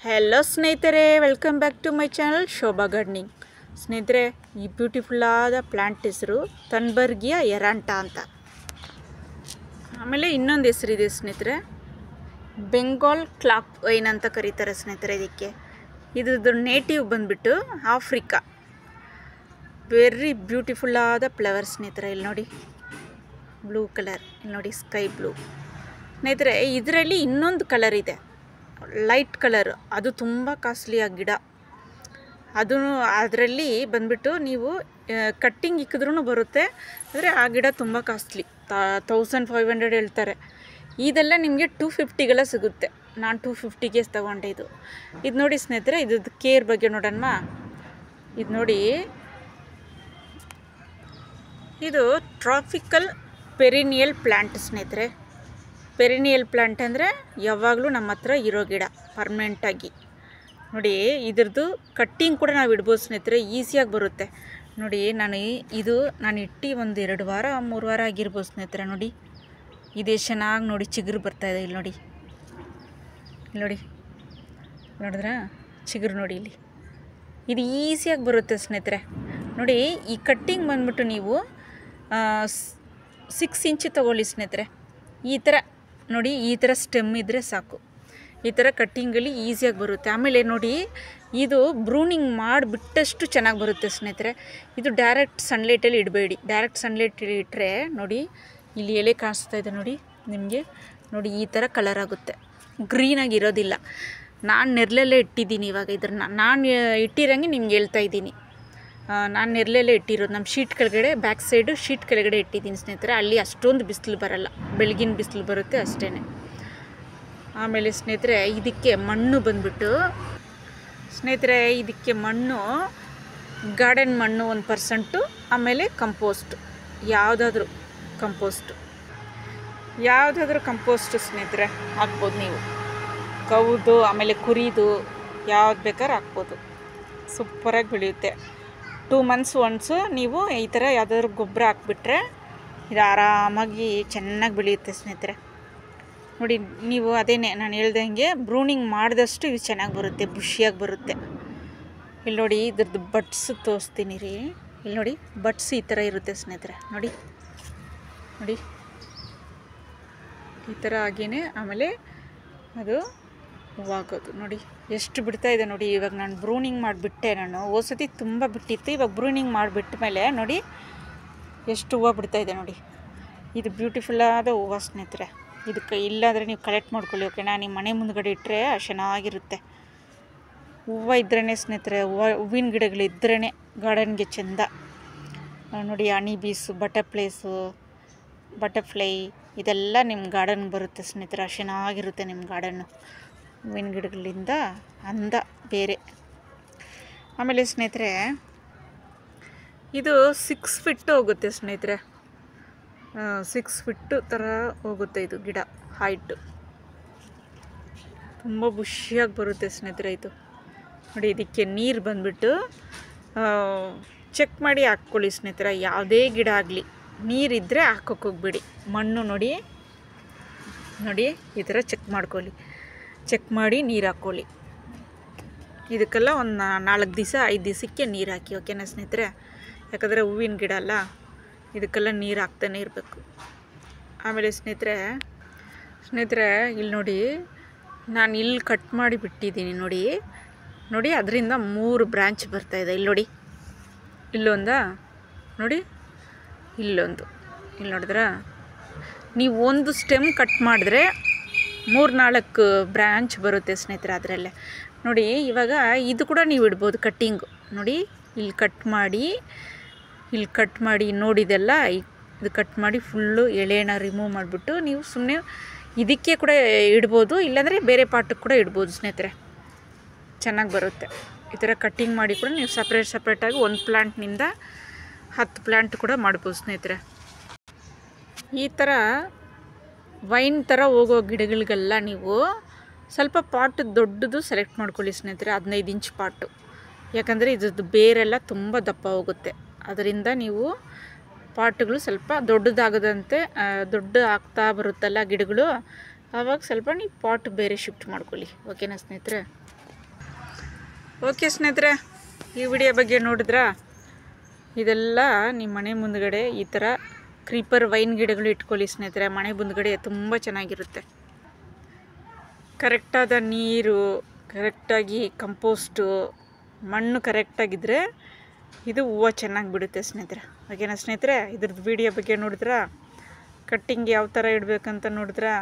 Hello ಸ್ನೇಹಿತರೆ, welcome back to my channel Shobha gardening. ಸ್ನೇಹಿತರೆ, ಈ ಬ್ಯೂಟಿಫುಲ್ ಆದ ಪ್ಲ್ಯಾಂಟ್ ಹೆಸರು ಥನ್ಬರ್ಗಿಯಾ ಎರಾಂಟ ಅಂತ. ಆಮೇಲೆ ಇನ್ನೊಂದು ಹೆಸರಿದೆ ಸ್ನೇಹಿತರೆ, ಬೆಂಗಾಲ್ ಕ್ಲಾಕ್ ವೈನ್ ಅಂತ ಕರೀತಾರೆ ಸ್ನೇಹಿತರೆ. ಇದ್ರದ್ದು ನೇಟಿವ್ ಬಂದುಬಿಟ್ಟು ಆಫ್ರಿಕಾ. ವೆರಿ ಬ್ಯೂಟಿಫುಲ್ ಆದ ಫ್ಲವರ್ ಸ್ನೇಹಿತರೆ. ಇಲ್ಲಿ ನೋಡಿ, ಬ್ಲೂ ಕಲರ್, ಇಲ್ಲಿ ನೋಡಿ ಸ್ಕೈ ಬ್ಲೂ. ಸ್ನೇಹಿತರೆ, ಇದರಲ್ಲಿ ಇನ್ನೊಂದು ಕಲರ್ ಇದೆ, ಲೈಟ್ ಕಲರ್. ಅದು ತುಂಬ ಕಾಸ್ಟ್ಲಿಯಾದ ಗಿಡ. ಅದರಲ್ಲಿ ಬಂದುಬಿಟ್ಟು ನೀವು ಕಟ್ಟಿಂಗ್ ಇಕ್ಕಿದ್ರೂ ಬರುತ್ತೆ, ಆದರೆ ಆ ಗಿಡ ತುಂಬ ಕಾಸ್ಟ್ಲಿ, 1500 ಹೇಳ್ತಾರೆ. ಇದೆಲ್ಲ ನಿಮಗೆ 250ಗೆಲ್ಲ ಸಿಗುತ್ತೆ. ನಾನು 250ಗೆ ತೊಗೊಂಡೆ. ಇದು ನೋಡಿ ಸ್ನೇಹಿತರೆ, ಇದ್ರದ್ದು ಕೇರ್ ಬಗ್ಗೆ ನೋಡೋಣ. ಇದು ನೋಡಿ, ಇದು ಟ್ರಾಪಿಕಲ್ ಪೆರಿನಿಯಲ್ ಪ್ಲ್ಯಾಂಟ್ ಸ್ನೇಹಿತರೆ. ಪೆರಿನಿಯಲ್ ಪ್ಲ್ಯಾಂಟ್ ಅಂದರೆ ಯಾವಾಗಲೂ ನಮ್ಮ ಹತ್ರ ಇರೋ ಗಿಡ, ಪರ್ಮನೆಂಟಾಗಿ. ನೋಡಿ, ಇದ್ರದ್ದು ಕಟ್ಟಿಂಗ್ ಕೂಡ ನಾವು ಇಡ್ಬೋದು ಸ್ನೇಹಿತರೆ, ಈಸಿಯಾಗಿ ಬರುತ್ತೆ. ನೋಡಿ, ನಾನು ಇಟ್ಟು ಒಂದು 2 ವಾರ 3 ವಾರ ಆಗಿರ್ಬೋದು ಸ್ನೇಹಿತರೆ. ನೋಡಿ, ಇದೇ ಚೆನ್ನಾಗಿ ನೋಡಿ ಚಿಗುರು ಬರ್ತಾಯಿದೆ. ಇಲ್ಲಿ ನೋಡಿ, ನೋಡಿದ್ರಾ ಚಿಗುರು? ನೋಡಿ ಇಲ್ಲಿ, ಇದು ಈಸಿಯಾಗಿ ಬರುತ್ತೆ ಸ್ನೇಹಿತರೆ. ನೋಡಿ, ಈ ಕಟ್ಟಿಂಗ್ ಬಂದ್ಬಿಟ್ಟು ನೀವು 6 ಇಂಚ್ ತೊಗೊಳ್ಳಿ ಸ್ನೇಹಿತರೆ. ಈ ಥರ ನೋಡಿ, ಈ ಥರ ಸ್ಟೆಮ್ ಇದ್ದರೆ ಸಾಕು. ಈ ಥರ ಕಟ್ಟಿಂಗಲ್ಲಿ ಈಸಿಯಾಗಿ ಬರುತ್ತೆ. ಆಮೇಲೆ ನೋಡಿ, ಇದು ಬ್ರೂನಿಂಗ್ ಮಾಡಿಬಿಟ್ಟಷ್ಟು ಚೆನ್ನಾಗಿ ಬರುತ್ತೆ ಸ್ನೇಹಿತರೆ. ಇದು ಡೈರೆಕ್ಟ್ ಸನ್ಲೈಟಲ್ಲಿ ಇಡಬೇಡಿ. ಡೈರೆಕ್ಟ್ ಸನ್ಲೈಟಲ್ಲಿ ಇಟ್ಟರೆ ನೋಡಿ, ಇಲ್ಲಿ ಎಲೆ ಕಾಣಿಸ್ತಾ ಇದೆ ನೋಡಿ ನಿಮಗೆ. ನೋಡಿ, ಈ ಥರ ಕಲರ್ ಆಗುತ್ತೆ, ಗ್ರೀನಾಗಿ ಇರೋದಿಲ್ಲ. ನಾನು ನೆರಳಲ್ಲೇ ಇಟ್ಟಿದ್ದೀನಿ. ಇವಾಗ ನಾನು ಇಟ್ಟಿರೋಂಗೆ ನಿಮ್ಗೆ ಹೇಳ್ತಾ ಇದ್ದೀನಿ. ನಾನು ನೆರಳಲ್ಲೇ ಇಟ್ಟಿರೋದು. ನಮ್ಮ ಶೀಟ್ ಕೆಳಗಡೆ, ಬ್ಯಾಕ್ ಸೈಡು ಶೀಟ್ ಕೆಳಗಡೆ ಇಟ್ಟಿದ್ದೀನಿ ಸ್ನೇಹಿತರೆ. ಅಲ್ಲಿ ಅಷ್ಟೊಂದು ಬಿಸಿಲು ಬರಲ್ಲ, ಬೆಳಗಿನ ಬಿಸಿಲು ಬರುತ್ತೆ ಅಷ್ಟೇ. ಆಮೇಲೆ ಸ್ನೇಹಿತರೆ, ಇದಕ್ಕೆ ಮಣ್ಣು ಬಂದುಬಿಟ್ಟು ಸ್ನೇಹಿತರೆ, ಇದಕ್ಕೆ ಮಣ್ಣು ಗಾರ್ಡನ್ ಮಣ್ಣು 1%, ಆಮೇಲೆ ಕಂಪೋಸ್ಟು, ಯಾವುದಾದ್ರೂ ಕಂಪೋಸ್ಟು ಸ್ನೇಹಿತರೆ ಹಾಕ್ಬೋದು ನೀವು. ಕೌದು ಆಮೇಲೆ ಕುರಿದು ಯಾವ್ದು ಬೇಕಾದ್ರೂ ಹಾಕ್ಬೋದು. ಸೂಪರಾಗಿ ಬೆಳೆಯುತ್ತೆ. 2 ಮಂತ್ಸ್ ಒನ್ಸು ನೀವು ಈ ಥರ ಯಾವುದಾದ್ರೂ ಗೊಬ್ಬರ ಹಾಕ್ಬಿಟ್ರೆ ಇದು ಆರಾಮಾಗಿ ಚೆನ್ನಾಗಿ ಬೆಳೆಯುತ್ತೆ ಸ್ನೇಹಿತರೆ. ನೋಡಿ, ನೀವು ಅದೇನೇ ನಾನು ಹೇಳ್ದಂಗೆ ಬ್ರೂನಿಂಗ್ ಮಾಡಿದಷ್ಟು ಇದು ಚೆನ್ನಾಗಿ ಬರುತ್ತೆ, ಬುಷಿಯಾಗಿ ಬರುತ್ತೆ. ಇಲ್ಲಿ ನೋಡಿ, ಇದ್ರದ್ದು ಬಡ್ಸ್ ತೋರಿಸ್ತೀನಿ ರೀ. ಇಲ್ಲಿ ನೋಡಿ, ಬಡ್ಸ್ ಈ ಥರ ಇರುತ್ತೆ ಸ್ನೇಹಿತರೆ. ನೋಡಿ, ಈ ಥರ ಆಗಿಯೇ ಆಮೇಲೆ ಅದು ಹೂವಾಗೋದು. ನೋಡಿ ಎಷ್ಟು ಬಿಡ್ತಾ ಇದೆ ನೋಡಿ. ಇವಾಗ ನಾನು ಬ್ರೂನಿಂಗ್ ಮಾಡಿಬಿಟ್ಟೆ. ನಾನು ಹೋದ್ಸತಿ ತುಂಬ ಬಿಟ್ಟಿತ್ತು, ಇವಾಗ ಬ್ರೂನಿಂಗ್ ಮಾಡಿಬಿಟ್ಟ ಮೇಲೆ ನೋಡಿ ಎಷ್ಟು ಹೂವು ಬಿಡ್ತಾಯಿದೆ ನೋಡಿ. ಇದು ಬ್ಯೂಟಿಫುಲ್ಲಾದ ಹೂವು ಸ್ನೇಹಿತರೆ. ಇದಕ್ಕೆ ಇಲ್ಲಾಂದರೆ ನೀವು ಕಲೆಕ್ಟ್ ಮಾಡ್ಕೊಳ್ಳಿ, ಓಕೆನಾ? ನಿಮ್ಮ ಮನೆ ಮುಂದ್ಗಡೆ ಇಟ್ಟರೆ ಚೆನ್ನಾಗಿರುತ್ತೆ. ಹೂವು ಇದ್ರೇ ಸ್ನೇಹಿತರೆ, ಹೂವಿನ ಗಿಡಗಳಿದ್ರೇ ಗಾರ್ಡನ್ಗೆ ಚೆಂದ. ನೋಡಿ, ಹನಿ ಬೀಸು, ಬಟರ್ಫ್ಲೈ ಇದೆಲ್ಲ ನಿಮ್ಮ ಗಾರ್ಡನ್ಗೆ ಬರುತ್ತೆ ಸ್ನೇಹಿತರೆ. ಚೆನ್ನಾಗಿರುತ್ತೆ ನಿಮ್ಮ ಗಾರ್ಡನ್ನು. ಹೂವಿನ ಗಿಡಗಳಿಂದ ಅಂದ ಬೇರೆ. ಆಮೇಲೆ ಸ್ನೇಹಿತರೆ, ಇದು 6 ಫೀಟ್ ಹೋಗುತ್ತೆ ಸ್ನೇಹಿತರೆ. 6 ಫೀಟ್ ಥರ ಹೋಗುತ್ತೆ ಇದು ಗಿಡ ಹೈಟು. ತುಂಬ ಬುಷಿಯಾಗಿ ಬರುತ್ತೆ ಸ್ನೇಹಿತರೆ ಇದು. ನೋಡಿ, ಇದಕ್ಕೆ ನೀರು ಬಂದುಬಿಟ್ಟು ಚೆಕ್ ಮಾಡಿ ಹಾಕ್ಕೊಳ್ಳಿ ಸ್ನೇಹಿತರೆ. ಯಾವುದೇ ಗಿಡ ಆಗಲಿ ನೀರಿದ್ದರೆ ಹಾಕೋಕ್ಕೆ ಹೋಗ್ಬೇಡಿ. ಮಣ್ಣು ನೋಡಿ ಈ ಥರ ಚೆಕ್ ಮಾಡಿ ನೀರು ಹಾಕ್ಕೊಳ್ಳಿ. ಇದಕ್ಕೆಲ್ಲ ಒಂದು 4 ದಿವಸ 5 ದಿವಸಕ್ಕೆ ನೀರು ಹಾಕಿ, ಓಕೆನಾ ಸ್ನೇಹಿತರೆ? ಯಾಕಂದರೆ ಹೂವಿನ ಗಿಡ ಅಲ್ಲ, ಇದಕ್ಕೆಲ್ಲ ನೀರು ಹಾಕ್ತಾನೆ ಇರಬೇಕು. ಆಮೇಲೆ ಸ್ನೇಹಿತರೆ, ಇಲ್ಲಿ ನೋಡಿ, ನಾನು ಇಲ್ಲಿ ಕಟ್ ಮಾಡಿ ಬಿಟ್ಟಿದ್ದೀನಿ. ನೋಡಿ ಅದರಿಂದ 3 ಬ್ರ್ಯಾಂಚ್ ಬರ್ತಾಯಿದೆ. ಇಲ್ಲಿ ನೋಡಿ, ಇಲ್ಲೊಂದಾ ನೋಡಿ, ಇಲ್ಲೊಂದು, ಇಲ್ಲಿ ನೋಡಿದ್ರಾ? ನೀವು ಒಂದು ಸ್ಟೆಮ್ ಕಟ್ ಮಾಡಿದ್ರೆ 3-4 ಬ್ರ್ಯಾಂಚ್ ಬರುತ್ತೆ ಸ್ನೇಹಿತರೆ ಅದರಲ್ಲೇ. ನೋಡಿ, ಇವಾಗ ಇದು ಕೂಡ ನೀವು ಇಡ್ಬೋದು ಕಟ್ಟಿಂಗು. ನೋಡಿ, ಇಲ್ಲಿ ಕಟ್ ಮಾಡಿ ನೋಡಿದೆಲ್ಲ ಇದು ಕಟ್ ಮಾಡಿ ಫುಲ್ಲು ಎಳೆನ ರಿಮೂವ್ ಮಾಡಿಬಿಟ್ಟು ನೀವು ಸುಮ್ಮನೆ ಇದಕ್ಕೆ ಕೂಡ ಇಡ್ಬೋದು, ಇಲ್ಲಾಂದರೆ ಬೇರೆ ಪಾಟಕ್ಕೆ ಕೂಡ ಇಡ್ಬೋದು ಸ್ನೇಹಿತರೆ. ಚೆನ್ನಾಗಿ ಬರುತ್ತೆ. ಈ ಥರ ಕಟ್ಟಿಂಗ್ ಮಾಡಿ ಕೂಡ ನೀವು ಸಪ್ರೇಟಾಗಿ ಒಂದು ಪ್ಲ್ಯಾಂಟ್ನಿಂದ 10 ಪ್ಲ್ಯಾಂಟ್ ಕೂಡ ಮಾಡ್ಬೋದು ಸ್ನೇಹಿತರೆ. ಈ ಥರ ವೈನ್ ಥರ ಹೋಗೋ ಗಿಡಗಳಿಗೆಲ್ಲ ನೀವು ಸ್ವಲ್ಪ ಪಾಟ್ ದೊಡ್ಡದು ಸೆಲೆಕ್ಟ್ ಮಾಡ್ಕೊಳ್ಳಿ ಸ್ನೇಹಿತರೆ. 15 ಇಂಚ್ ಪಾಟು. ಯಾಕಂದರೆ ಇದ್ರದ್ದು ಬೇರೆಲ್ಲ ತುಂಬ ದಪ್ಪ ಹೋಗುತ್ತೆ. ಅದರಿಂದ ನೀವು ಪಾಟ್ಗಳು ಸ್ವಲ್ಪ ದೊಡ್ಡದಾಗದಂತೆ, ದೊಡ್ಡ ಆಗ್ತಾ ಬರುತ್ತಲ್ಲ ಗಿಡಗಳು, ಆವಾಗ ಸ್ವಲ್ಪ ನೀವು ಪಾಟ್ ಬೇರೆ ಶಿಫ್ಟ್ ಮಾಡ್ಕೊಳ್ಳಿ, ಓಕೆನಾ ಸ್ನೇಹಿತರೆ? ಓಕೆ ಸ್ನೇಹಿತರೆ, ಈ ವಿಡಿಯೋ ಬಗ್ಗೆ ನೋಡಿದ್ರಾ? ಇದೆಲ್ಲ ನಿಮ್ಮ ಮನೆ ಮುಂದ್ಗಡೆ ಈ ಥರ ಕ್ರೀಪರ್ ವೈನ್ ಗಿಡಗಳು ಇಟ್ಕೊಳ್ಳಿ ಸ್ನೇಹಿತರೆ. ಮನೆ ಮುಂದ್ಗಡೆ ತುಂಬ ಚೆನ್ನಾಗಿರುತ್ತೆ. ಕರೆಕ್ಟಾದ ನೀರು, ಕರೆಕ್ಟಾಗಿ ಕಂಪೋಸ್ಟು, ಮಣ್ಣು ಕರೆಕ್ಟಾಗಿದ್ದರೆ ಇದು ಹೂವು ಚೆನ್ನಾಗಿ ಬಿಡುತ್ತೆ ಸ್ನೇಹಿತರೆ. ಓಕೆನಾ ಸ್ನೇಹಿತರೆ? ಇದ್ರದ್ದು ವಿಡಿಯೋ ಬಗ್ಗೆ ನೋಡಿದ್ರಾ? ಕಟ್ಟಿಂಗ್ ಯಾವ ಥರ ಇಡಬೇಕಂತ ನೋಡಿದ್ರಾ?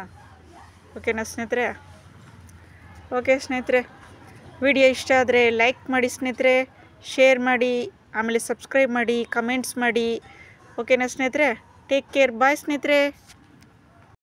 ಓಕೆನಾ ಸ್ನೇಹಿತರೆ? ಓಕೆ ಸ್ನೇಹಿತರೆ, ವಿಡಿಯೋ ಇಷ್ಟ ಆದರೆ ಲೈಕ್ ಮಾಡಿ ಸ್ನೇಹಿತರೆ, ಶೇರ್ ಮಾಡಿ, ಆಮೇಲೆ ಸಬ್ಸ್ಕ್ರೈಬ್ ಮಾಡಿ, ಕಮೆಂಟ್ಸ್ ಮಾಡಿ. ಓಕೆನಾ ಸ್ನೇಹಿತರೆ? ಟೇಕ್ ಕೇರ್, ಬಾಯ್ ಸ್ನೇಹಿತರೆ.